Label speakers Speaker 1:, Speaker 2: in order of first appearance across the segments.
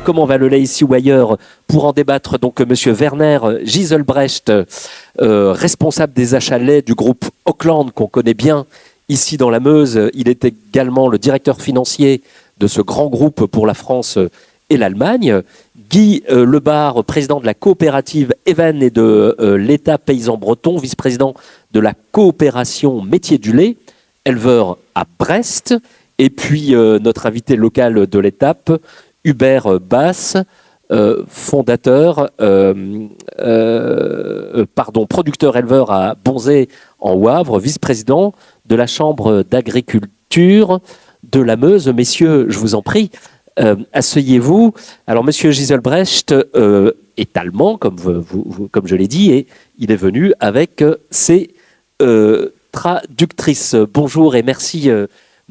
Speaker 1: comment va le lait ici ou ailleurs. Pour en débattre, donc Monsieur Werner Giselbrecht, responsable des achats lait du groupe Auckland, qu'on connaît bien ici dans la Meuse. Il est également le directeur financier de ce grand groupe pour la France et l'Allemagne. Guy Lebar, président de la coopérative Even et de l'État paysan breton, vice-président de la coopération métier du lait, éleveur à Brest. Et puis notre invité local de l'étape, Hubert Basse, producteur éleveur à Bonzé en Wavre, vice-président de la Chambre d'agriculture de la Meuse. Messieurs, je vous en prie, asseyez-vous. Alors, Monsieur Giselbrecht est allemand, comme je l'ai dit, et il est venu avec ses traductrices. Bonjour et merci.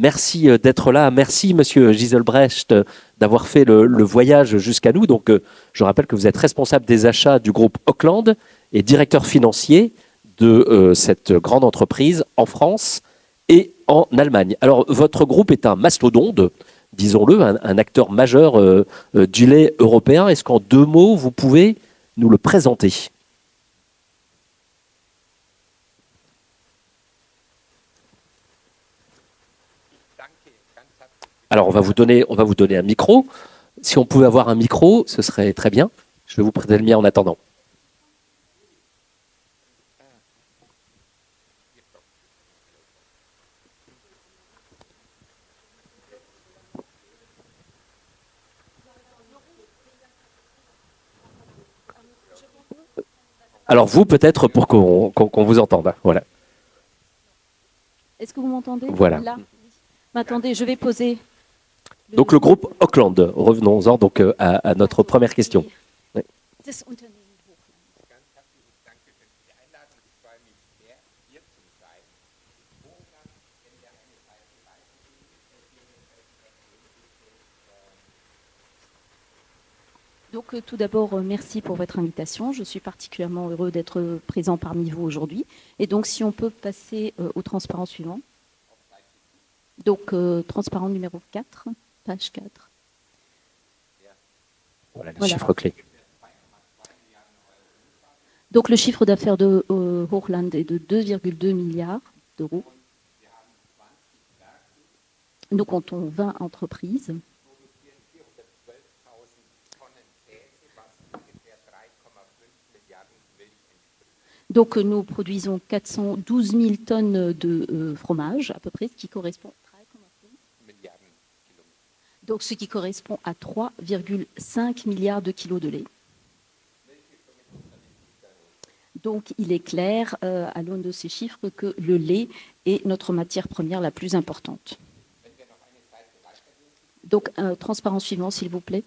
Speaker 1: Merci d'être là. Merci, Monsieur Giselbrecht, d'avoir fait le voyage jusqu'à nous. Donc, je rappelle que vous êtes responsable des achats du groupe Auckland et directeur financier de cette grande entreprise en France et en Allemagne. Alors, votre groupe est un mastodonte, disons-le, un acteur majeur du lait européen. Est-ce qu'en 2 mots, vous pouvez nous le présenter ? Alors, on va vous donner un micro. Si on pouvait avoir un micro, ce serait très bien. Je vais vous prêter le mien en attendant. Alors vous, peut-être, pour qu'on vous entende. Voilà.
Speaker 2: Est-ce que vous m'entendez ?
Speaker 1: Voilà.
Speaker 2: Là. Attendez, je vais poser.
Speaker 1: Donc le groupe Auckland, revenons-en donc à notre première question. Oui.
Speaker 2: Donc tout d'abord, merci pour votre invitation. Je suis particulièrement heureux d'être présent parmi vous aujourd'hui. Et donc si on peut passer au transparent suivant. Donc transparent numéro 4, page 4.
Speaker 1: Voilà les chiffres clés.
Speaker 2: Donc le chiffre d'affaires de Hochland est de 2,2 milliards d'euros. Nous comptons 20 entreprises. Donc nous produisons 412 000 tonnes de fromage à peu près, ce qui correspond à 3,5 milliards de kilos de lait. Donc il est clair à l'aune de ces chiffres que le lait est notre matière première la plus importante. Donc transparent suivant s'il vous plaît.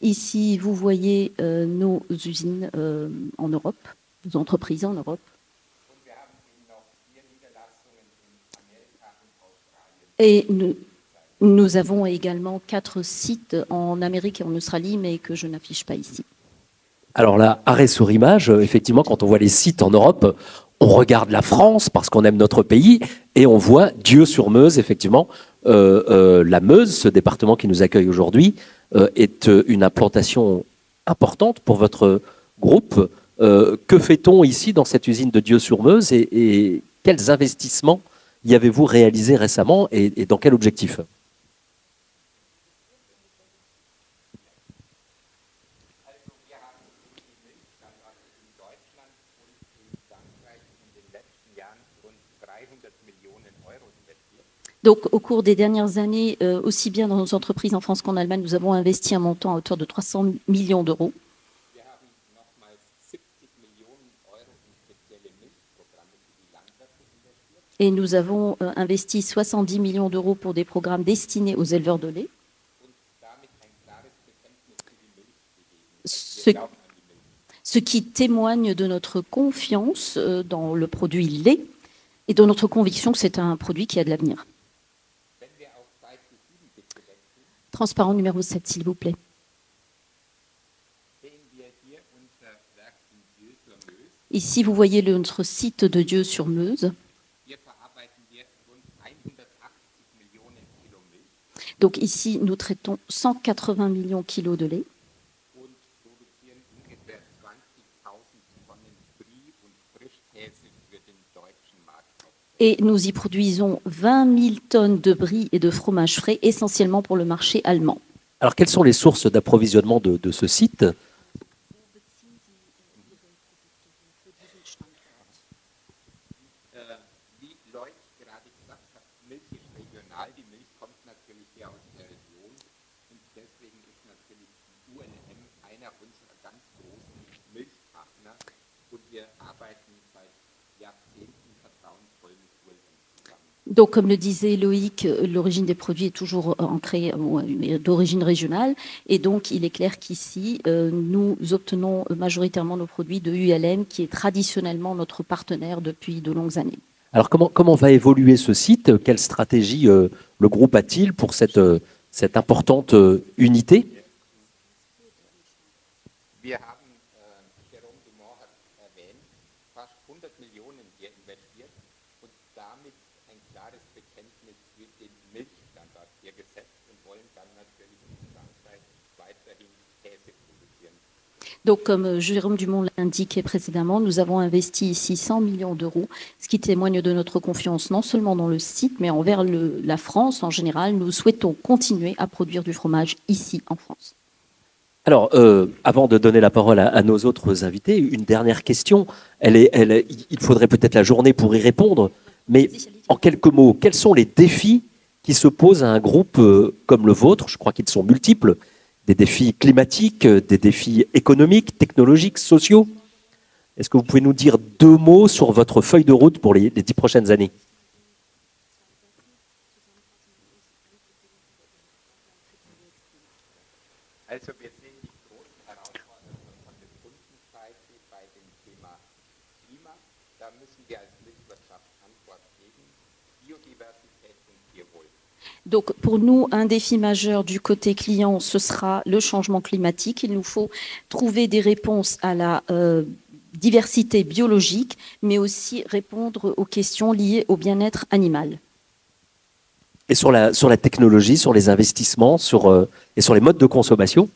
Speaker 2: Ici, vous voyez nos usines en Europe, nos entreprises en Europe. Et nous avons également 4 sites en Amérique et en Australie, mais que je n'affiche pas ici.
Speaker 1: Alors là, arrêt sur image, effectivement, quand on voit les sites en Europe, on regarde la France parce qu'on aime notre pays et on voit Dieu-sur-Meuse, effectivement. La Meuse, ce département qui nous accueille aujourd'hui, est une implantation importante pour votre groupe. Que fait-on ici dans cette usine de Dieu-sur-Meuse et quels investissements y avez-vous réalisé récemment et dans quel objectif ?
Speaker 2: Donc, au cours des dernières années, aussi bien dans nos entreprises en France qu'en Allemagne, nous avons investi un montant à hauteur de 300 millions d'euros. Et nous avons investi 70 millions d'euros pour des programmes destinés aux éleveurs de lait. Ce qui témoigne de notre confiance dans le produit lait et de notre conviction que c'est un produit qui a de l'avenir. Transparent numéro 7, s'il vous plaît. Ici, vous voyez notre site de Dieu-sur-Meuse. Donc ici, nous traitons 180 millions de kilos de lait.
Speaker 3: Und produzieren ungefähr 20.000 Tonnen Brie und Frischkäse für den deutschen Markt.
Speaker 2: Et nous y produisons 20 000 tonnes de brie et de fromage frais, essentiellement pour le marché allemand.
Speaker 1: Alors, quelles sont les sources d'approvisionnement de ce site?
Speaker 3: Wie Lloyd gerade gesagt hat, Milch ist regional. Die Milch kommt natürlich hier aus der Region. Und deswegen ist natürlich die UNM einer unserer ganz großen Milchpartner. Und wir arbeiten seit Jahrzehnten vertrauensvoll mit UNM zusammen.
Speaker 2: Donc, comme le disait Loïc, l'origine des produits est toujours ancrée d'origine régionale. Et donc, il est clair qu'ici, nous obtenons majoritairement nos produits de ULM, qui est traditionnellement notre partenaire depuis de longues années.
Speaker 1: Alors, comment va évoluer ce site? Quelle stratégie le groupe a-t-il pour cette importante unité?
Speaker 3: Wir haben, Jérôme Dumont hat erwähnt, fast 100 Millionen hier investiert und damit ein klares Bekenntnis für den Milchstandard hier gesetzt und wollen dann natürlich in Frankreich weiterhin Käse produzieren.
Speaker 2: Donc, comme Jérôme Dumont l'a indiqué précédemment, nous avons investi ici 100 millions d'euros, ce qui témoigne de notre confiance non seulement dans le site, mais envers la France en général. Nous souhaitons continuer à produire du fromage ici en France.
Speaker 1: Alors, avant de donner la parole à nos autres invités, une dernière question. Il faudrait peut-être la journée pour y répondre, mais en quelques mots, quels sont les défis qui se posent à un groupe comme le vôtre? Je crois qu'ils sont multiples. Des défis climatiques, des défis économiques, technologiques, sociaux. Est-ce que vous pouvez nous dire 2 mots sur votre feuille de route pour les 10 prochaines années?
Speaker 3: Also wir sehen die großen Herausforderungen von der Kundenseite bei dem Thema Klima. Da müssen wir als Milchwirtschaft Antwort geben. Biodiversität und Tierwohl.
Speaker 2: Donc, pour nous, un défi majeur du côté client, ce sera le changement climatique. Il nous faut trouver des réponses à la diversité biologique, mais aussi répondre aux questions liées au bien-être animal.
Speaker 1: Et sur la technologie, sur les investissements, et sur les modes de consommation?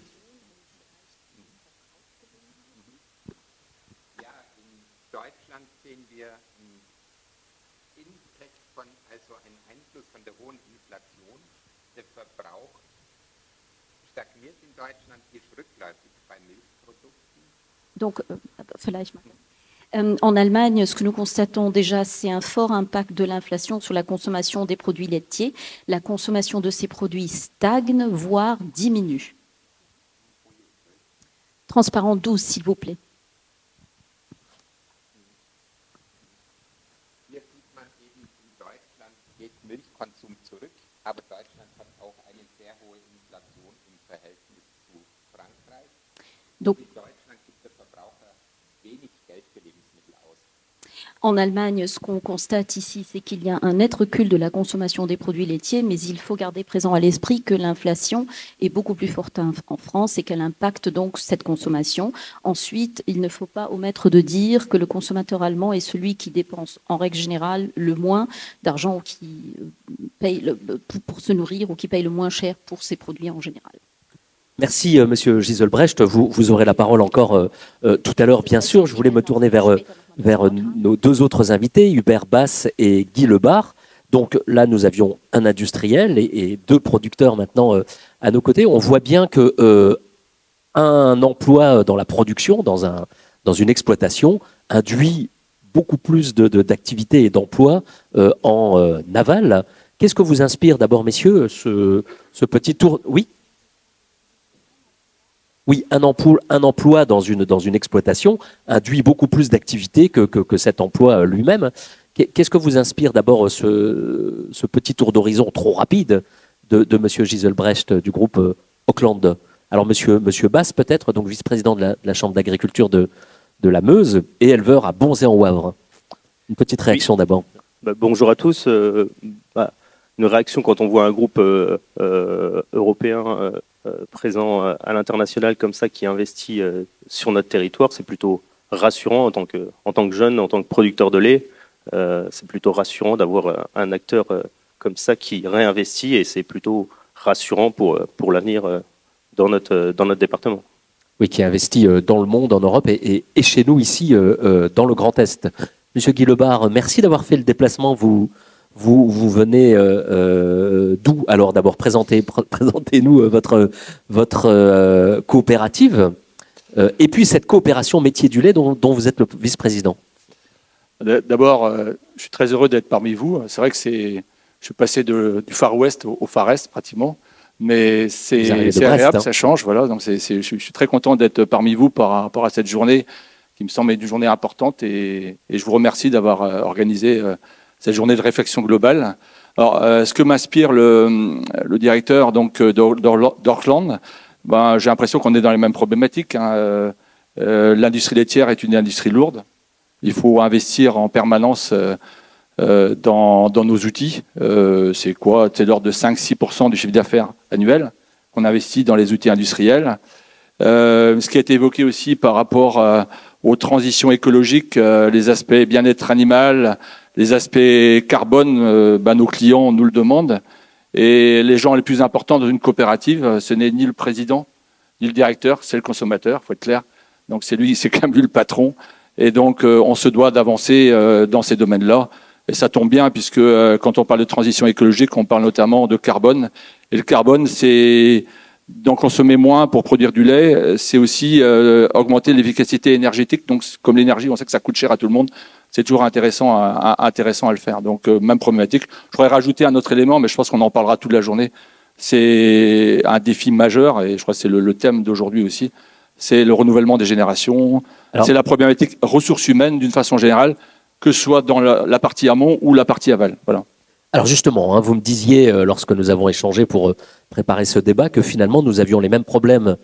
Speaker 3: Ja, in Deutschland sehen wir einen also einen Einfluss von der hohen Inflation. Der Verbrauch stagniert in Deutschland, ist rückläufig bei Milchprodukten.
Speaker 2: Donc, vielleicht mal. En Allemagne, ce que nous constatons déjà, c'est un fort impact de l'inflation sur la consommation des produits laitiers. La consommation de ces produits stagne, voire diminue. Transparent 12, s'il vous plaît.
Speaker 3: Hier sieht man eben, in Deutschland geht Milchkonsum zurück, aber Deutschland hat auch eine sehr hohe Inflation im Verhältnis zu Frankreich.
Speaker 2: Donc,
Speaker 3: In Deutschland gibt der Verbraucher wenig Geld für Lebensmittel aus.
Speaker 2: en Allemagne, ce qu'on constate ici, c'est qu'il y a un net recul de la consommation des produits laitiers, mais il faut garder présent à l'esprit que l'inflation est beaucoup plus forte en France et qu'elle impacte donc cette consommation. Ensuite, il ne faut pas omettre de dire que le consommateur allemand est celui qui dépense en règle générale le moins d'argent ou qui paye pour se nourrir ou qui paye le moins cher pour ses produits en général.
Speaker 1: Merci, Monsieur Giselbrecht. Vous aurez la parole encore tout à l'heure, bien sûr. Je voulais me tourner vers nos 2 autres invités, Hubert Bass et Guy Lebar. Donc là, nous avions un industriel et 2 producteurs maintenant à nos côtés. On voit bien que un emploi dans la production, dans une exploitation, induit beaucoup plus d'activités et d'emplois en aval. Qu'est-ce que vous inspire d'abord, messieurs, ce petit tour? Oui. Oui, un emploi dans une exploitation induit beaucoup plus d'activité que cet emploi lui-même. Qu'est-ce que vous inspire d'abord ce petit tour d'horizon trop rapide de M. Giselbrecht du groupe Auckland? Alors Monsieur Bass peut-être, donc vice-président de la Chambre d'agriculture de la Meuse et éleveur à Bonzé-en-Wavre. Une petite réaction oui. D'abord.
Speaker 4: Bonjour à tous. Une réaction quand on voit un groupe européen présent à l'international comme ça qui investit sur notre territoire, c'est plutôt rassurant en tant que jeune, en tant que producteur de lait. C'est plutôt rassurant d'avoir un acteur comme ça qui réinvestit et c'est plutôt rassurant pour l'avenir dans notre département.
Speaker 1: Oui, qui investit dans le monde, en Europe et chez nous ici, dans le Grand Est. Monsieur Guy Lebard, merci d'avoir fait le déplacement. Vous venez d'où? Alors d'abord, présentez-nous votre coopérative et puis cette coopération métier du lait dont vous êtes le vice-président.
Speaker 5: D'abord, je suis très heureux d'être parmi vous. C'est vrai que je suis passé du Far West au Far Est pratiquement. Mais c'est agréable, ça change. Voilà. Donc je suis très content d'être parmi vous par rapport à cette journée qui me semble être une journée importante et je vous remercie d'avoir organisé cette journée de réflexion globale. Alors, ce que m'inspire le directeur d'Orkland, j'ai l'impression qu'on est dans les mêmes problématiques. Hein. L'industrie laitière est une industrie lourde. Il faut investir en permanence dans nos outils. C'est quoi? C'est l'ordre de 5-6% du chiffre d'affaires annuel qu'on investit dans les outils industriels. Ce qui a été évoqué aussi par rapport aux transitions écologiques, les aspects bien-être animal, les aspects carbone, nos clients nous le demandent. Et les gens les plus importants dans une coopérative, ce n'est ni le président, ni le directeur, c'est le consommateur, il faut être clair. Donc c'est quand même lui le patron. Et donc on se doit d'avancer dans ces domaines-là. Et ça tombe bien puisque quand on parle de transition écologique, on parle notamment de carbone. Et le carbone, c'est d'en consommer moins pour produire du lait. C'est aussi augmenter l'efficacité énergétique. Donc, comme l'énergie, on sait que ça coûte cher à tout le monde. C'est toujours intéressant à le faire. Donc, même problématique. Je pourrais rajouter un autre élément, mais je pense qu'on en parlera toute la journée. C'est un défi majeur, et je crois que c'est le thème d'aujourd'hui aussi. C'est le renouvellement des générations. C'est la problématique ressources humaines d'une façon générale, que ce soit dans la partie amont ou la partie aval. Voilà.
Speaker 1: Alors justement, vous me disiez, lorsque nous avons échangé pour préparer ce débat, que finalement nous avions les mêmes problèmes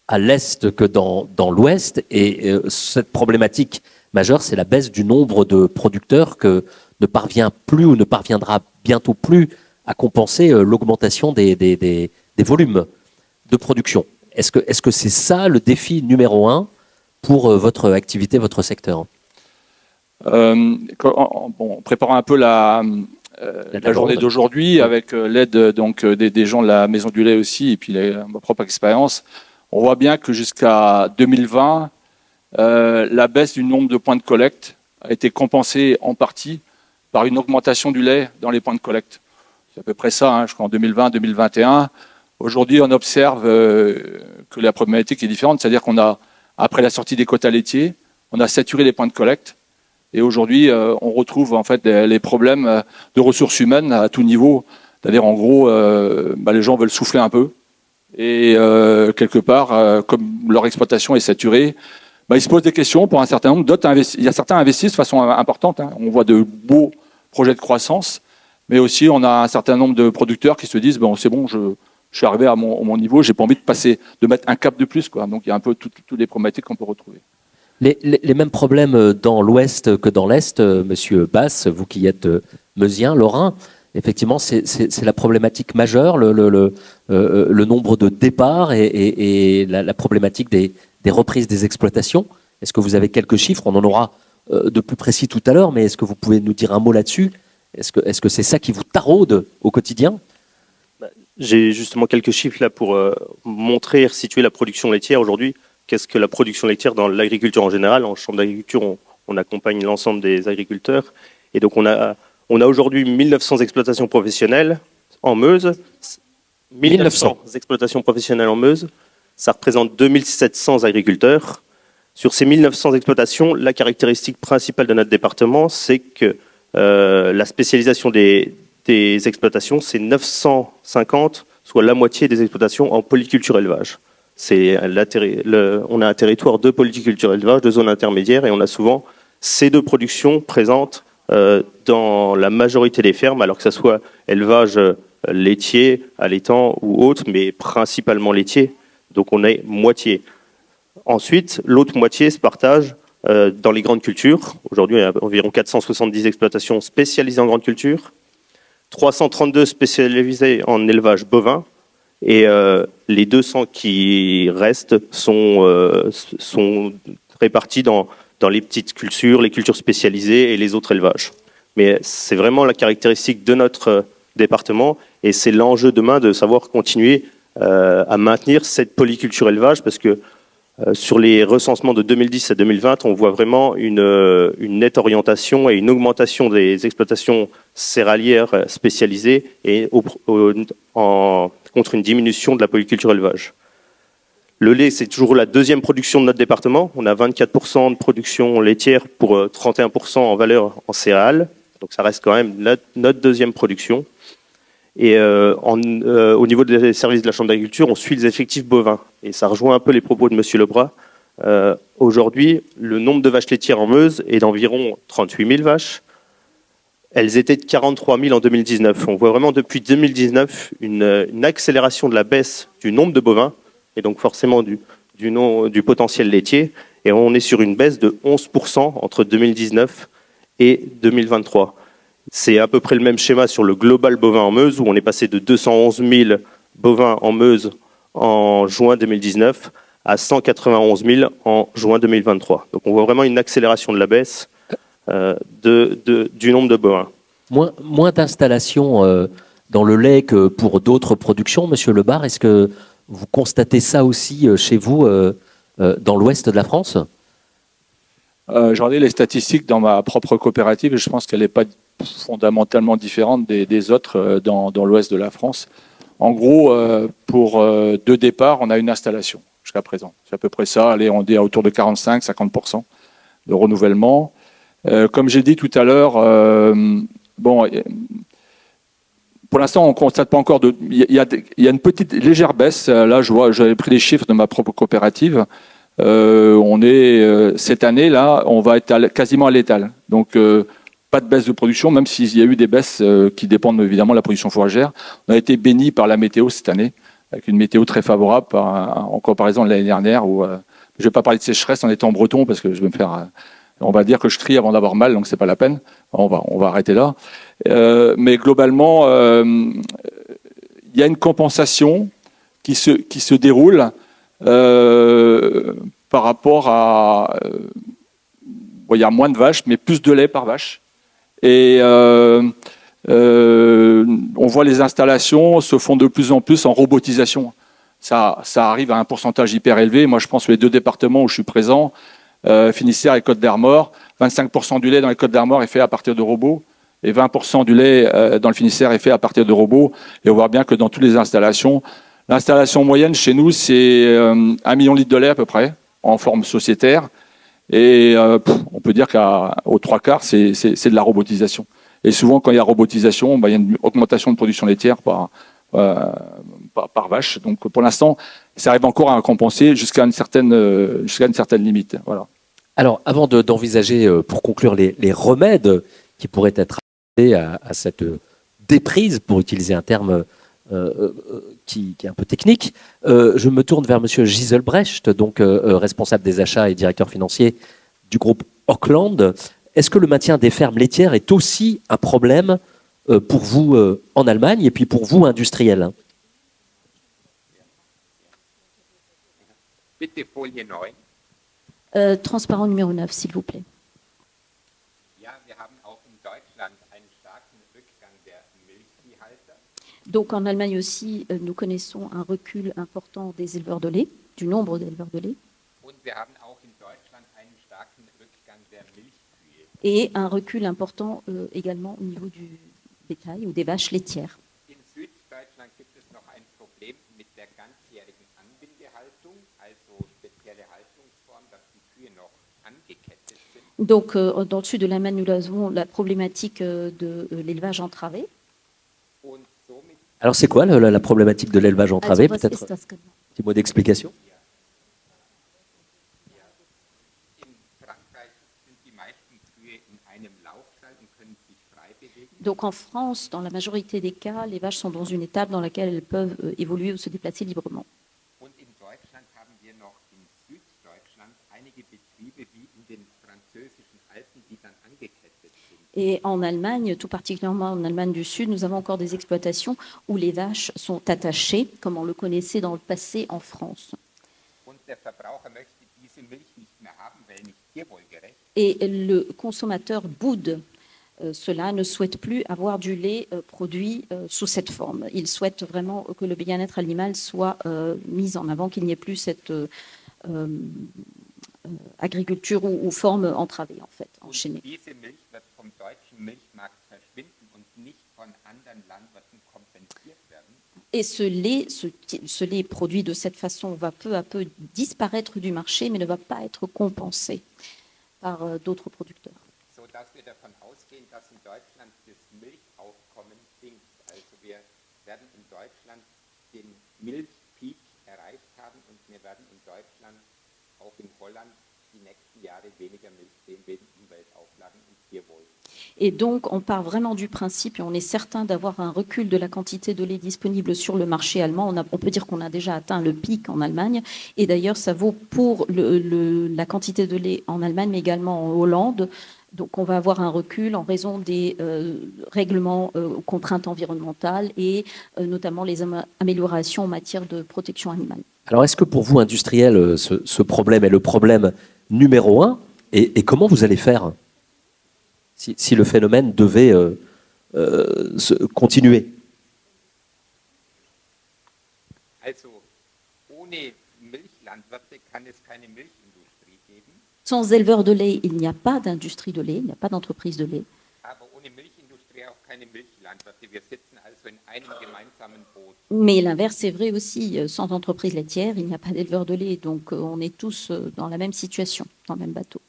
Speaker 1: à l'Est que dans l'Ouest. Et cette problématique majeure, c'est la baisse du nombre de producteurs que ne parvient plus ou ne parviendra bientôt plus à compenser l'augmentation des volumes de production. Est-ce que c'est ça le défi numéro 1 pour votre activité, votre secteur? En
Speaker 5: préparant un peu la journée d'aujourd'hui, avec l'aide des gens de la Maison du lait aussi, et puis ma propre expérience, on voit bien que jusqu'à 2020, la baisse du nombre de points de collecte a été compensée en partie par une augmentation du lait dans les points de collecte. C'est à peu près ça, je crois, en 2020-2021. Aujourd'hui, on observe que la problématique est différente, c'est-à-dire qu'on a, après la sortie des quotas laitiers, on a saturé les points de collecte. Et aujourd'hui, on retrouve en fait les problèmes de ressources humaines à tout niveau. C'est-à-dire, en gros, les gens veulent souffler un peu. Et quelque part, comme leur exploitation est saturée, ils se posent des questions pour un certain nombre. D'autres il y a certains investissent de façon importante. On voit de beaux projets de croissance. Mais aussi, on a un certain nombre de producteurs qui se disent c'est bon, je suis arrivé à mon niveau, j'ai pas envie de mettre un cap de plus, quoi. Donc, il y a un peu toutes les problématiques qu'on peut retrouver.
Speaker 1: Les mêmes problèmes dans l'Ouest que dans l'Est, Monsieur Basse, vous qui êtes Meusien, Lorrain, effectivement, c'est la problématique majeure, le nombre de départs et la problématique des reprises des exploitations. Est-ce que vous avez quelques chiffres? On en aura de plus précis tout à l'heure, mais est-ce que vous pouvez nous dire un mot là-dessus? Est-ce que c'est ça qui vous taraude au quotidien?
Speaker 4: J'ai justement quelques chiffres là pour montrer et situer la production laitière aujourd'hui. Qu'est-ce que la production laitière dans l'agriculture en général? En chambre d'agriculture, on accompagne l'ensemble des agriculteurs. Et donc, on a aujourd'hui 1900 exploitations professionnelles en Meuse. 1900 exploitations professionnelles en Meuse. Ça représente 2700 agriculteurs. Sur ces 1900 exploitations, la caractéristique principale de notre département, c'est que la spécialisation des exploitations, c'est 950, soit la moitié des exploitations en polyculture élevage. On a un territoire de polyculture élevage, de zone intermédiaire, et on a souvent ces deux productions présentes dans la majorité des fermes, alors que ce soit élevage laitier, allaitant ou autre, mais principalement laitier. Donc on est moitié. Ensuite, l'autre moitié se partage dans les grandes cultures. Aujourd'hui, il y a environ 470 exploitations spécialisées en grandes cultures, 332 spécialisées en élevage bovin, et les 200 qui restent sont répartis dans les petites cultures, les cultures spécialisées et les autres élevages. Mais c'est vraiment la caractéristique de notre département. Et c'est l'enjeu demain de savoir continuer à maintenir cette polyculture élevage, parce que sur les recensements de 2010 à 2020, on voit vraiment une nette orientation et une augmentation des exploitations céréalières spécialisées et contre une diminution de la polyculture élevage. Le lait, c'est toujours la deuxième production de notre département. On a 24% de production laitière pour 31% en valeur en céréales. Donc ça reste quand même notre deuxième production. Et au niveau des services de la Chambre d'agriculture, on suit les effectifs bovins. Et ça rejoint un peu les propos de M. Lebras. Aujourd'hui, le nombre de vaches laitières en Meuse est d'environ 38 000 vaches. Elles étaient de 43 000 en 2019. On voit vraiment depuis 2019 une accélération de la baisse du nombre de bovins, et donc forcément du potentiel laitier. Et on est sur une baisse de 11% entre 2019 et 2023. C'est à peu près le même schéma sur le global bovin en Meuse, où on est passé de 211 000 bovins en Meuse en juin 2019 à 191 000 en juin 2023. Donc on voit vraiment une accélération de la baisse du nombre de bovins.
Speaker 1: Moins d'installations dans le lait que pour d'autres productions, Monsieur Lebar. Est-ce que vous constatez ça aussi chez vous dans l'ouest de la France?
Speaker 5: J'en ai les statistiques dans ma propre coopérative et je pense qu'elle n'est pas fondamentalement différente des autres dans l'ouest de la France. En gros, pour 2 départs, on a une installation jusqu'à présent. C'est à peu près ça. Allez, on est autour de 45-50% de renouvellement. Comme j'ai dit tout à l'heure, pour l'instant, on ne constate pas encore il y a une petite légère baisse. Là, j'avais pris les chiffres de ma propre coopérative. On est cette année là, on va être quasiment à l'étal. Donc pas de baisse de production, même s'il y a eu des baisses qui dépendent évidemment de la production fourragère. On a été béni par la météo cette année, avec une météo très favorable en comparaison de l'année dernière. Où je ne vais pas parler de sécheresse en étant breton parce que je vais me faire. On va dire que je crie avant d'avoir mal, donc c'est pas la peine. On va arrêter là. Mais globalement, il y a une compensation qui se déroule. Par rapport à... il y a moins de vaches, mais plus de lait par vache. Et on voit les installations se font de plus en plus en robotisation. Ça arrive à un pourcentage hyper élevé. Moi, je pense que les 2 départements où je suis présent, Finistère et Côte-d'Armor, 25% du lait dans les Côtes-d'Armor est fait à partir de robots. Et 20% du lait dans le Finistère est fait à partir de robots. Et on voit bien que dans toutes les installations, l'installation moyenne chez nous, c'est 1 million de litres de lait à peu près, en forme sociétaire. Et on peut dire qu'aux 3/4, c'est de la robotisation. Et souvent, quand il y a robotisation, il y a une augmentation de production laitière par vache. Donc pour l'instant, ça arrive encore à compenser jusqu'à une certaine limite. Voilà.
Speaker 1: Alors, avant d'envisager, pour conclure, les remèdes qui pourraient être apportés à cette déprise, pour utiliser un terme qui est un peu technique, je me tourne vers Monsieur Giselbrecht, donc responsable des achats et directeur financier du groupe Auckland. Est-ce que le maintien des fermes laitières est aussi un problème pour vous en Allemagne et puis pour vous industriels?
Speaker 3: Bitte Folie 9.
Speaker 2: Transparent numéro 9, s'il vous plaît.
Speaker 3: Ja, wir haben auch in Deutschland einen starken Rückgang der Milchviehhalter.
Speaker 2: Donc en Allemagne aussi, nous connaissons un recul important des éleveurs de lait, du nombre d'éleveurs de lait.
Speaker 3: Und wir haben auch in Deutschland einen starken Rückgang der Milchkühe.
Speaker 2: Et un recul important également au niveau du bétail ou des vaches laitières.
Speaker 3: In Süddeutschland gibt es noch ein Problem mit der ganzjährigen Anbindehaltung, also spezielle Haltungsform, dass die Kühe noch angekettet sind.
Speaker 2: Donc dans le sud de l'Allemagne, nous avons la problématique de l'élevage entravé.
Speaker 3: Und somit
Speaker 1: Alors, c'est quoi la problématique de l'élevage entravé?
Speaker 2: Also, was
Speaker 1: Peut-être
Speaker 2: ist das genau?
Speaker 1: un petit mot d'explication.
Speaker 3: in Frankreich sind die meisten Kühe in einem Laufstall und können sich frei bewegen.
Speaker 2: Donc en France, dans la majorité des cas, les vaches sont dans une étape dans laquelle elles peuvent évoluer ou se déplacer librement.
Speaker 3: Und in Deutschland haben wir noch in Süddeutschland einige Betriebe wie in den französischen Alpen, die dann angekettet sind.
Speaker 2: Et en Allemagne, tout particulièrement en Allemagne du Sud, nous avons encore des exploitations où les vaches sont attachées, comme on le connaissait dans le passé en France.
Speaker 3: Und der Verbraucher möchte diese Milch nicht mehr haben, weil nicht tierwohlgerecht.
Speaker 2: Et le consommateur boude ceux-là ne souhaitent plus avoir du lait produit sous cette forme. Ils souhaitent vraiment que le bien-être animal soit mis en avant, qu'il n'y ait plus cette agriculture ou forme entravée, en fait, enchaînée.
Speaker 3: Diese Milch wird vom deutschen Milchmarkt verschwinden und nicht von anderen Landwirten kompensiert werden.
Speaker 2: Et ce lait produit de cette façon va peu à peu disparaître du marché, mais ne va pas être compensé par d'autres producteurs.
Speaker 3: Sodass wir davon ausgehen, dass in Deutschland das Milchaufkommen sinkt. Also wir werden in Deutschland den Milchpeak erreicht haben und wir werden in Deutschland, auch in Holland, die nächsten Jahre weniger Milch sehen wegen Umweltauflagen und Tierwohl.
Speaker 2: Et donc, on part vraiment du principe et on est certain d'avoir un recul de la quantité de lait disponible sur le marché allemand. On peut dire qu'on a déjà atteint le pic en Allemagne. Et d'ailleurs, ça vaut pour la quantité de lait en Allemagne, mais également en Hollande. Donc, on va avoir un recul en raison des règlements aux contraintes environnementales et notamment les améliorations en matière de protection animale.
Speaker 1: Alors, est-ce que pour vous, industriels, ce problème est le problème numéro 1 et comment vous allez faire si le phénomène devait continuer?
Speaker 3: Also ohne Milchlandwirte kann es keine Milchindustrie geben.
Speaker 2: Sans éleveurs de lait, il n'y a pas d'industrie de lait, il n'y a pas d'entreprise de lait.
Speaker 3: Aber ohne Milchindustrie auch keine Milchlandwirte. Wir sitzen also in einem gemeinsamen Boot.
Speaker 2: Mais l'inverse est vrai aussi. Sans entreprise laitière, il n'y a pas d'éleveurs de lait. Donc on est tous dans la même situation, dans le même bateau.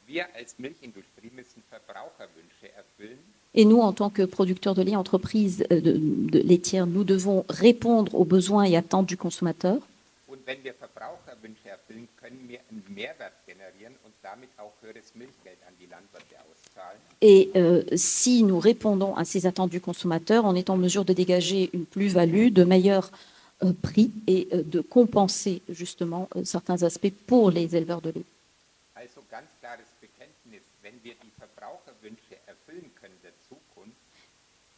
Speaker 3: Wir als Milchindustrie müssen Verbraucherwünsche erfüllen.
Speaker 2: Et nous, en tant que producteurs de lait, entreprises laitières, nous devons répondre aux besoins et attentes du consommateur.
Speaker 3: Und wenn wir Verbraucherwünsche erfüllen, können wir einen Mehrwert generieren und damit auch höheres Milchgeld an die Landwirte auszahlen.
Speaker 2: Et si nous répondons à ces attentes du consommateur, on est en mesure de dégager une plus-value, de meilleurs prix et de compenser justement certains aspects pour les éleveurs de lait.
Speaker 3: Also ganz klares Bekenntnis, wenn wir die Verbraucherwünsche erfüllen können der Zukunft,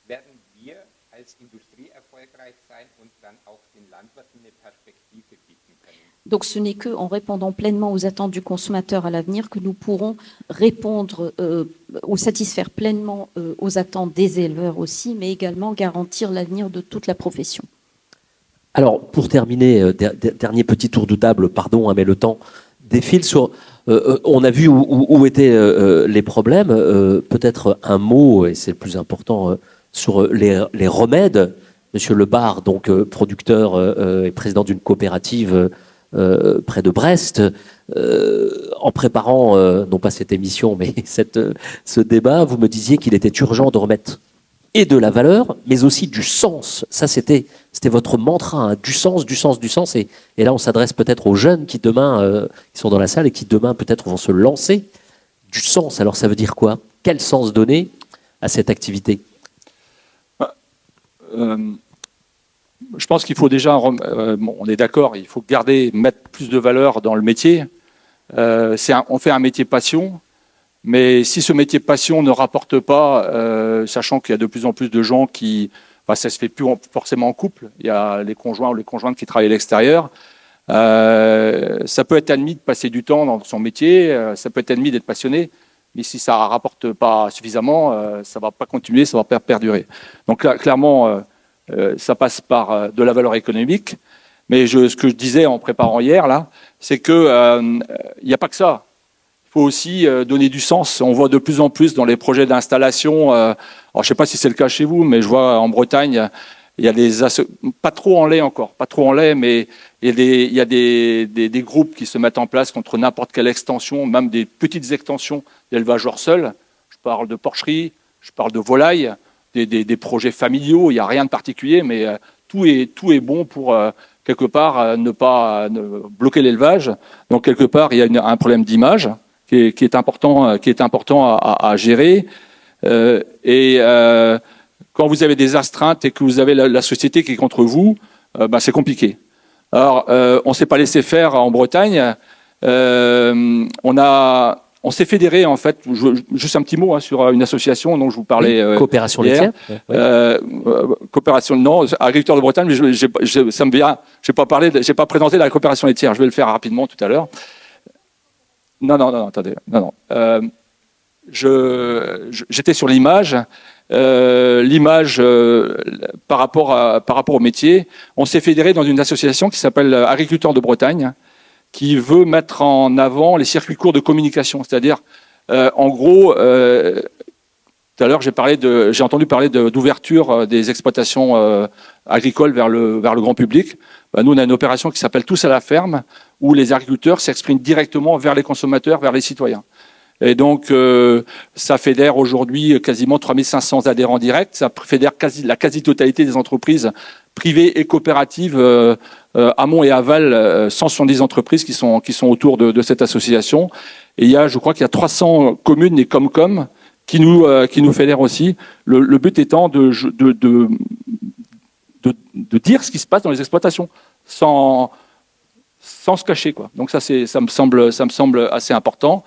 Speaker 3: werden wir als Industrie erfolgreich sein und dann auch den Landwirten eine Perspektive bieten können.
Speaker 2: Donc ce n'est qu'en répondant pleinement aux attentes du consommateur à l'avenir que nous pourrons répondre ou satisfaire pleinement aux attentes des éleveurs aussi, mais également garantir l'avenir de toute la profession.
Speaker 1: Alors, pour terminer, dernier petit tour de table, pardon, mais le temps défile sur... on a vu où étaient les problèmes. Peut-être un mot, et c'est le plus important, sur les remèdes. Monsieur Lebar, donc producteur et président d'une coopérative près de Brest, en préparant, non pas cette émission, mais ce débat, vous me disiez qu'il était urgent de remettre et de la valeur, mais aussi du sens. Ça, c'était votre mantra, hein, du sens, du sens, du sens. Et là, on s'adresse peut-être aux jeunes qui demain, qui sont dans la salle et qui demain peut-être vont se lancer. Du sens, alors ça veut dire quoi? Quel sens donner à cette activité?
Speaker 5: Je pense qu'il faut déjà, on est d'accord, il faut mettre plus de valeur dans le métier. On fait un métier passion. Mais si ce métier passion ne rapporte pas, sachant qu'il y a de plus en plus de gens qui, ça se fait plus forcément en couple, il y a les conjoints ou les conjointes qui travaillent à l'extérieur, ça peut être admis de passer du temps dans son métier, ça peut être admis d'être passionné, mais si ça ne rapporte pas suffisamment, ça ne va pas continuer, ça va perdurer. Donc là, clairement, ça passe par de la valeur économique, mais ce que je disais en préparant hier, là, c'est qu'il n'y a pas que ça. Il faut aussi donner du sens. On voit de plus en plus dans les projets d'installation, alors je ne sais pas si c'est le cas chez vous, mais je vois en Bretagne, il y a pas trop en lait encore, pas trop en lait, mais il y a des groupes qui se mettent en place contre n'importe quelle extension, même des petites extensions d'élevage hors sol. Je parle de porcherie, je parle de volaille, des projets familiaux, il n'y a rien de particulier, mais tout est bon pour quelque part ne pas bloquer l'élevage. Donc quelque part, il y a un problème d'image qui est important à gérer. Quand vous avez des astreintes et que vous avez la société qui est contre vous, c'est compliqué. Alors, on ne s'est pas laissé faire en Bretagne. On s'est fédéré, en fait, juste un petit mot sur une association dont je vous parlais.
Speaker 1: Coopération
Speaker 5: hier.
Speaker 1: laitière.
Speaker 5: Coopération, non, agriculteur de Bretagne, mais ça me vient. J'ai pas présenté la coopération laitière. Je vais le faire rapidement tout à l'heure. Non, attendez. Non. j'étais sur l'image. L'image par rapport au métier, on s'est fédéré dans une association qui s'appelle Agriculteurs de Bretagne, qui veut mettre en avant les circuits courts de communication. C'est-à-dire, en gros, tout à l'heure j'ai entendu parler d'ouverture des exploitations agricoles vers le grand public. Nous, on a une opération qui s'appelle Tous à la ferme, où les agriculteurs s'expriment directement vers les consommateurs, vers les citoyens. Et donc, ça fédère aujourd'hui quasiment 3500 adhérents directs. Ça fédère la quasi-totalité des entreprises privées et coopératives, amont et aval, 170 entreprises qui sont autour de cette association. Et je crois qu'il y a 300 communes et Comcom qui nous fédèrent aussi. Le but étant de dire ce qui se passe dans les exploitations, sans se cacher, quoi. Donc ça me semble assez important.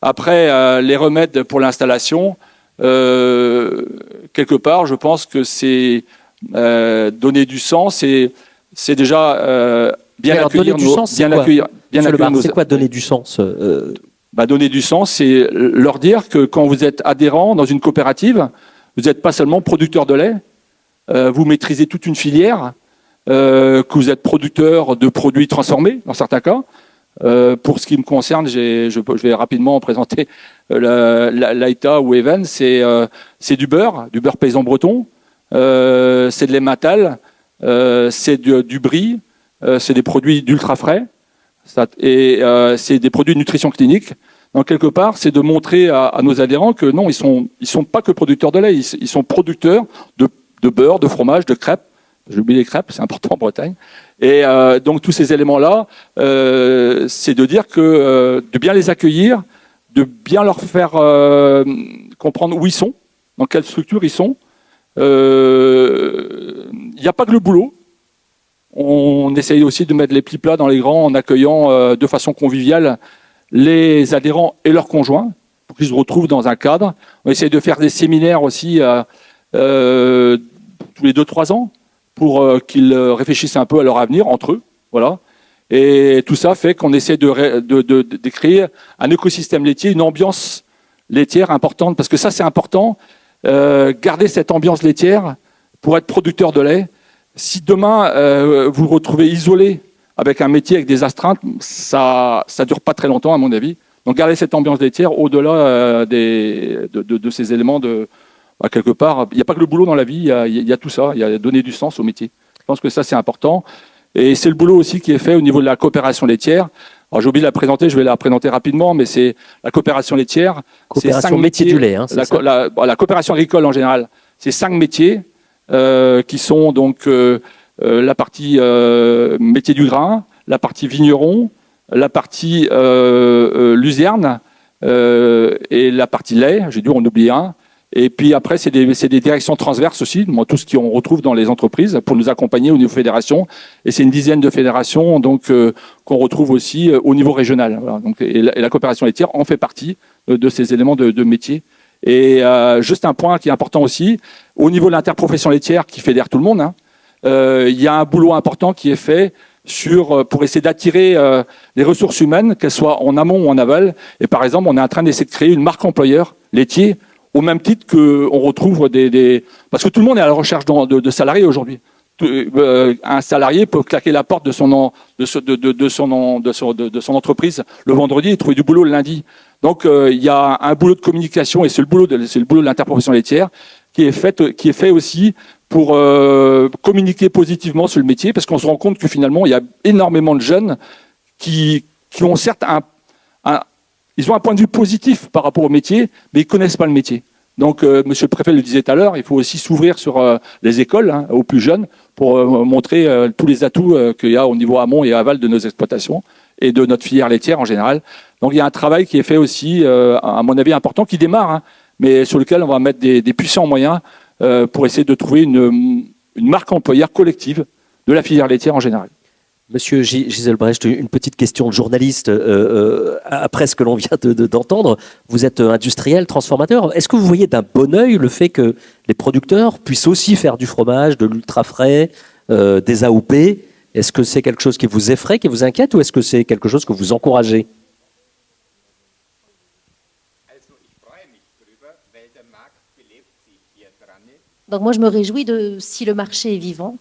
Speaker 5: Après, les remèdes pour l'installation, quelque part, je pense que c'est donner du sens, c'est déjà bien accueillir nos...
Speaker 1: C'est quoi donner du sens
Speaker 5: Donner du sens, c'est leur dire que quand vous êtes adhérent dans une coopérative, vous n'êtes pas seulement producteur de lait, vous maîtrisez toute une filière, que vous êtes producteur de produits transformés, dans certains cas. Pour ce qui me concerne, je vais rapidement présenter l'AITA ou Even. C'est du beurre paysan breton, c'est de l'emmental, c'est du brie, c'est des produits d'ultra frais, et c'est des produits de nutrition clinique. Donc quelque part, c'est de montrer à nos adhérents que non, ils sont pas que producteurs de lait, ils sont producteurs de beurre, de fromage, de crêpes. J'ai oublié les crêpes, c'est important en Bretagne. Et donc tous ces éléments-là, c'est de dire que de bien les accueillir, de bien leur faire comprendre où ils sont, dans quelle structure ils sont. Il n'y a pas que le boulot. On essaye aussi de mettre les pieds plats dans les grands en accueillant de façon conviviale les adhérents et leurs conjoints pour qu'ils se retrouvent dans un cadre. On essaye de faire des séminaires aussi tous les 2-3 ans, pour qu'ils réfléchissent un peu à leur avenir entre eux, voilà. Et tout ça fait qu'on essaie de créer un écosystème laitier, une ambiance laitière importante, parce que ça c'est important, garder cette ambiance laitière pour être producteur de lait. Si demain vous vous retrouvez isolé avec un métier avec des astreintes, ça dure pas très longtemps à mon avis. Donc garder cette ambiance laitière au-delà de ces éléments quelque part, il n'y a pas que le boulot dans la vie, il y a tout ça, il y a donner du sens au métier. Je pense que ça, c'est important. Et c'est le boulot aussi qui est fait au niveau de la coopération laitière. Alors, j'ai oublié de la présenter, je vais la présenter rapidement, mais c'est la coopération laitière.
Speaker 1: Coopération métier du lait, hein,
Speaker 5: la coopération agricole en général, c'est 5 métiers qui sont donc la partie métier du grain, la partie vigneron, la partie luzerne et la partie lait, j'ai dû en oublier un. Et puis après, c'est des directions transverses aussi, tout ce qu'on retrouve dans les entreprises pour nous accompagner au niveau fédération. Et c'est une dizaine de fédérations donc qu'on retrouve aussi au niveau régional. Voilà. Donc, et la coopération laitière en fait partie de ces éléments de métier. Et juste un point qui est important aussi, au niveau de l'interprofession laitière qui fédère tout le monde, il y a un boulot important qui est fait pour essayer d'attirer les ressources humaines, qu'elles soient en amont ou en aval. Et par exemple, on est en train d'essayer de créer une marque employeur laitier, au même titre qu'on retrouve parce que tout le monde est à la recherche de salariés aujourd'hui. Un salarié peut claquer la porte de son entreprise le vendredi et trouver du boulot le lundi. Donc il y a un boulot de communication et c'est le boulot de l'interprofession laitière qui est fait aussi pour communiquer positivement sur le métier, parce qu'on se rend compte que finalement il y a énormément de jeunes qui ont certes ils ont un point de vue positif par rapport au métier, mais ils connaissent pas le métier. Donc, Monsieur le Préfet le disait tout à l'heure, il faut aussi s'ouvrir sur les écoles aux plus jeunes pour montrer tous les atouts qu'il y a au niveau amont et aval de nos exploitations et de notre filière laitière en général. Donc, il y a un travail qui est fait aussi, à mon avis, important, qui démarre, mais sur lequel on va mettre des puissants moyens pour essayer de trouver une marque employeur collective de la filière laitière en général.
Speaker 1: Monsieur Giselbrecht, une petite question de journaliste. Après ce que l'on vient d'entendre, vous êtes industriel, transformateur. Est-ce que vous voyez d'un bon œil le fait que les producteurs puissent aussi faire du fromage, de l'ultra frais, des AOP? Est-ce que c'est quelque chose qui vous effraie, qui vous inquiète, ou est-ce que c'est quelque chose que vous encouragez?
Speaker 3: Also ich freue mich
Speaker 6: Donc moi, je me réjouis si le marché est vivant.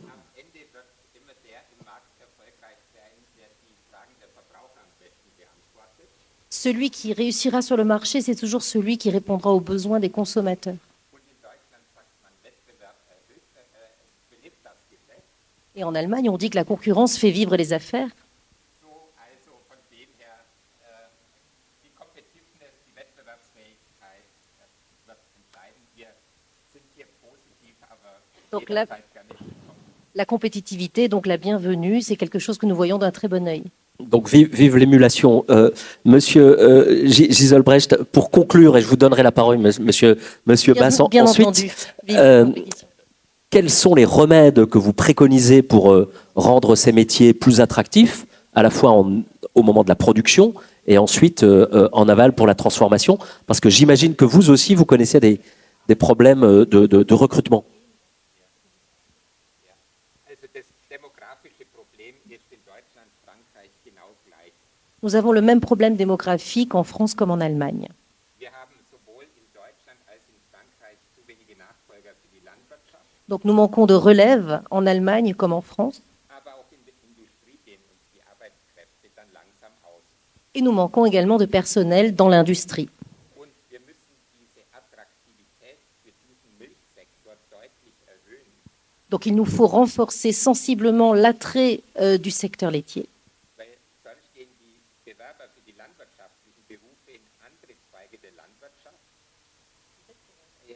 Speaker 3: Am Ende wird immer der im Markt erfolgreich sein, der die Fragen der Verbraucher am besten beantwortet.
Speaker 6: Celui qui réussira sur le marché, c'est toujours celui qui répondra aux besoins des consommateurs.
Speaker 3: Und in Deutschland sagt man, Wettbewerb belebt das Geschäft.
Speaker 6: Et en Allemagne, on dit que la concurrence fait vivre les affaires.
Speaker 3: So, also von dem her, die Competitiveness, die Wettbewerbsfähigkeit wird entscheiden. Wir sind hier positiv, aber
Speaker 6: Donc
Speaker 3: jederzeit gerne willkommen.
Speaker 6: la compétitivité, donc la bienvenue, c'est quelque chose que nous voyons d'un très bon œil.
Speaker 1: Donc vive l'émulation. Monsieur Giselbrecht, pour conclure, et je vous donnerai la parole, monsieur Bass,
Speaker 6: Bien
Speaker 1: ensuite,
Speaker 6: entendu. Vive la compétition.
Speaker 1: quels sont les remèdes que vous préconisez pour rendre ces métiers plus attractifs, à la fois au moment de la production et ensuite en aval pour la transformation? Parce que j'imagine que vous aussi, vous connaissez des problèmes de recrutement.
Speaker 3: Also das demografische Problem ist in Deutschland, Frankreich genau gleich.
Speaker 6: Nous avons le même problème démographique en France comme en Allemagne.
Speaker 3: Wir haben sowohl in Deutschland als in Frankreich zu wenige Nachfolger für die Landwirtschaft,
Speaker 6: Donc nous manquons de relève en Allemagne comme en France.
Speaker 3: aber auch in der Industrie gehen uns die Arbeitskräfte dann langsam aus.
Speaker 6: Et nous manquons également de personnel dans l'industrie.
Speaker 3: Und wir müssen diese Attraktivität für diesen Milchsektor deutlich erhöhen.
Speaker 6: Donc il nous faut renforcer sensiblement l'attrait du secteur laitier.
Speaker 3: Weil sonst gehen die Bewerber für die landwirtschaftlichen Berufe in andere Zweige der Landwirtschaft. Ja,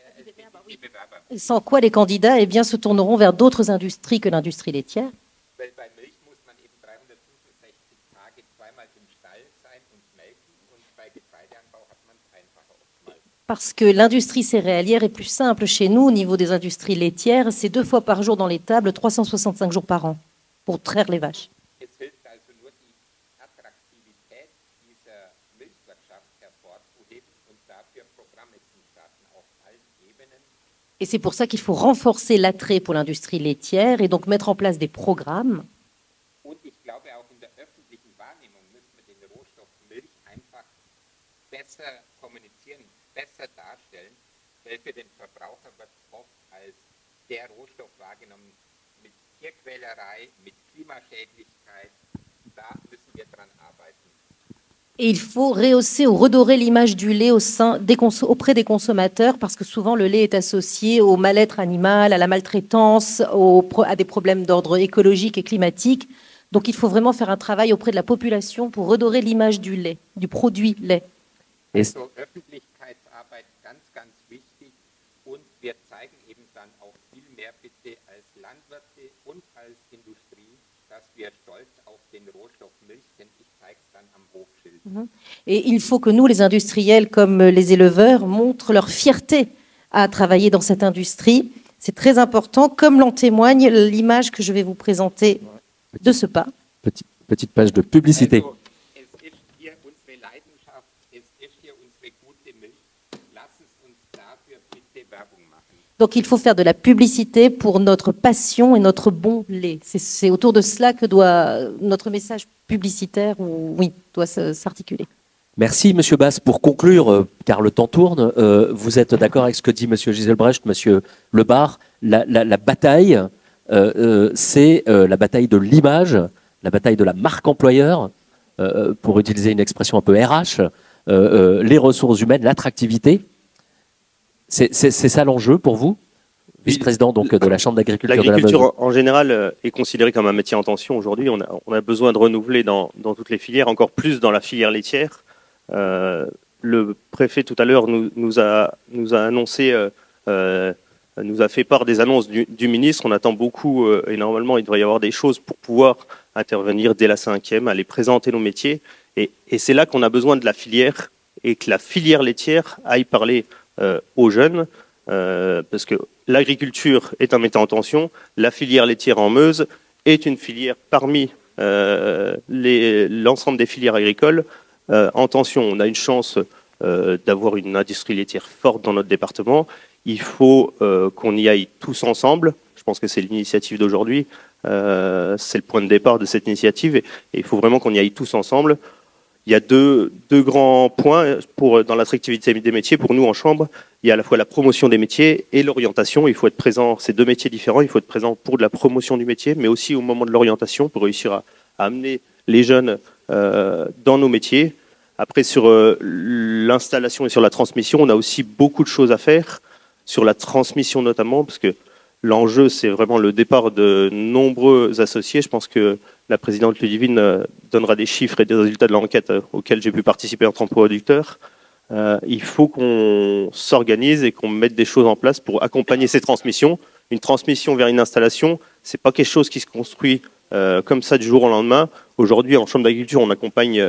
Speaker 3: die Bewerber.
Speaker 6: Sans quoi les candidats se tourneront vers d'autres industries que l'industrie laitière.
Speaker 3: Weil bei Milch muss man eben 365 Tage zweimal im Stall sein und melken und bei Getreideanbau hat man es einfacher oftmals.
Speaker 6: Parce que l'industrie céréalière est plus simple chez nous au niveau des industries laitières. C'est 2 fois par jour dans l'étable, 365 jours par an pour traire les vaches.
Speaker 3: Es hilft also nur die Attraktivität dieser Milchwirtschaft hervorzuheben und dafür Programme zu starten auf allen Ebenen.
Speaker 6: Et c'est pour ça qu'il faut renforcer l'attrait pour l'industrie laitière et donc mettre en place des programmes.
Speaker 3: Und ich glaube, auch in der öffentlichen Wahrnehmung müssen wir den Rohstoff Milch einfach besser kommunizieren, besser darstellen, weil für den Verbraucher wird oft als der Rohstoff wahrgenommen mit Tierquälerei, mit Klimaschädlichkeit. Da müssen wir dran arbeiten.
Speaker 6: Et il faut rehausser ou redorer l'image du lait auprès des consommateurs parce que souvent le lait est associé au mal-être animal, à la maltraitance, à des problèmes d'ordre écologique et climatique. Donc il faut vraiment faire un travail auprès de la population pour redorer l'image du lait, du produit lait.
Speaker 3: Also Öffentlichkeitsarbeit ganz wichtig und wir zeigen eben dann auch viel mehr bitte als Landwirte und als Industrie, dass wir stolz auf den Rohstoff Milch sind. Ich zeige es dann am Hofschild.
Speaker 6: Et il faut que nous, les industriels comme les éleveurs, montrent leur fierté à travailler dans cette industrie. C'est très important, comme l'en témoigne l'image que je vais vous présenter de ce pas.
Speaker 1: Petite page de publicité.
Speaker 3: Also, es ist hier unsere Leidenschaft, es ist hier unsere gute Milch. Lass es uns dafür bitte Werbung machen.
Speaker 6: Donc il faut faire de la publicité pour notre passion et notre bon lait. C'est autour de cela que notre message publicitaire doit s'articuler.
Speaker 1: Merci, Monsieur Bass. Pour conclure, car le temps tourne, vous êtes d'accord avec ce que dit Monsieur Giselbrecht, Monsieur Lebar, la bataille, c'est la bataille de l'image, la bataille de la marque employeur, pour utiliser une expression un peu RH, les ressources humaines, l'attractivité. C'est ça l'enjeu pour vous, vice-président donc de la Chambre d'agriculture de la Meuse?
Speaker 4: L'agriculture en général est considérée comme un métier en tension aujourd'hui. On a besoin de renouveler dans toutes les filières, encore plus dans la filière laitière. Le préfet tout à l'heure nous a annoncé, nous a fait part des annonces du ministre. On attend beaucoup et normalement il devrait y avoir des choses pour pouvoir intervenir dès la 5e, aller présenter nos métiers. Et c'est là qu'on a besoin de la filière et que la filière laitière aille parler aux jeunes, parce que l'agriculture est un métier en tension, la filière laitière en Meuse est une filière parmi l'ensemble des filières agricoles en tension. On a une chance d'avoir une industrie laitière forte dans notre département. Il faut qu'on y aille tous ensemble. Je pense que c'est l'initiative d'aujourd'hui, c'est le point de départ de cette initiative et il faut vraiment qu'on y aille tous ensemble. il y a deux grands points dans l'attractivité des métiers. Pour nous, en chambre, il y a à la fois la promotion des métiers et l'orientation. Il faut être présent, c'est deux métiers différents. Il faut être présent pour de la promotion du métier, mais aussi au moment de l'orientation pour réussir à amener les jeunes dans nos métiers. Après, sur l'installation et sur la transmission, on a aussi beaucoup de choses à faire, sur la transmission notamment, parce que l'enjeu, c'est vraiment le départ de nombreux associés. Je pense que la présidente Ludivine donnera des chiffres et des résultats de l'enquête auxquels j'ai pu participer en tant que producteur. Il faut qu'on s'organise et qu'on mette des choses en place pour accompagner ces transmissions. Une transmission vers une installation, c'est pas quelque chose qui se construit comme ça du jour au lendemain. Aujourd'hui, en chambre d'agriculture, on accompagne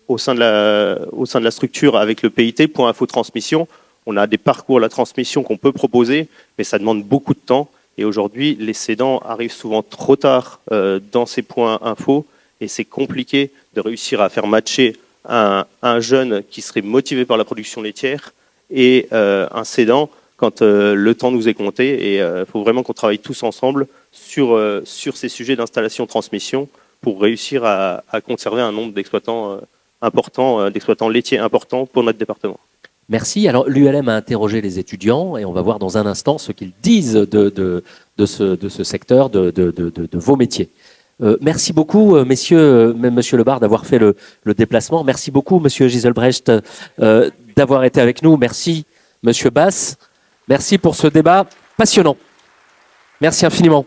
Speaker 4: au sein de la structure avec le PIT, point info transmission. On a des parcours à la transmission qu'on peut proposer, mais ça demande beaucoup de temps. Et aujourd'hui, les cédants arrivent souvent trop tard dans ces points info et c'est compliqué de réussir à faire matcher un jeune qui serait motivé par la production laitière et un cédant quand le temps nous est compté. Et il faut vraiment qu'on travaille tous ensemble sur ces sujets d'installation-transmission pour réussir à conserver un nombre d'exploitants importants, d'exploitants laitiers importants pour notre département.
Speaker 1: Merci. Alors, l'ULM a interrogé les étudiants et on va voir dans un instant ce qu'ils disent de ce secteur, de vos métiers. Merci beaucoup, messieurs, même monsieur Lebard, d'avoir fait le déplacement. Merci beaucoup, monsieur Giselbrecht, d'avoir été avec nous. Merci, monsieur Bass. Merci pour ce débat passionnant. Merci infiniment.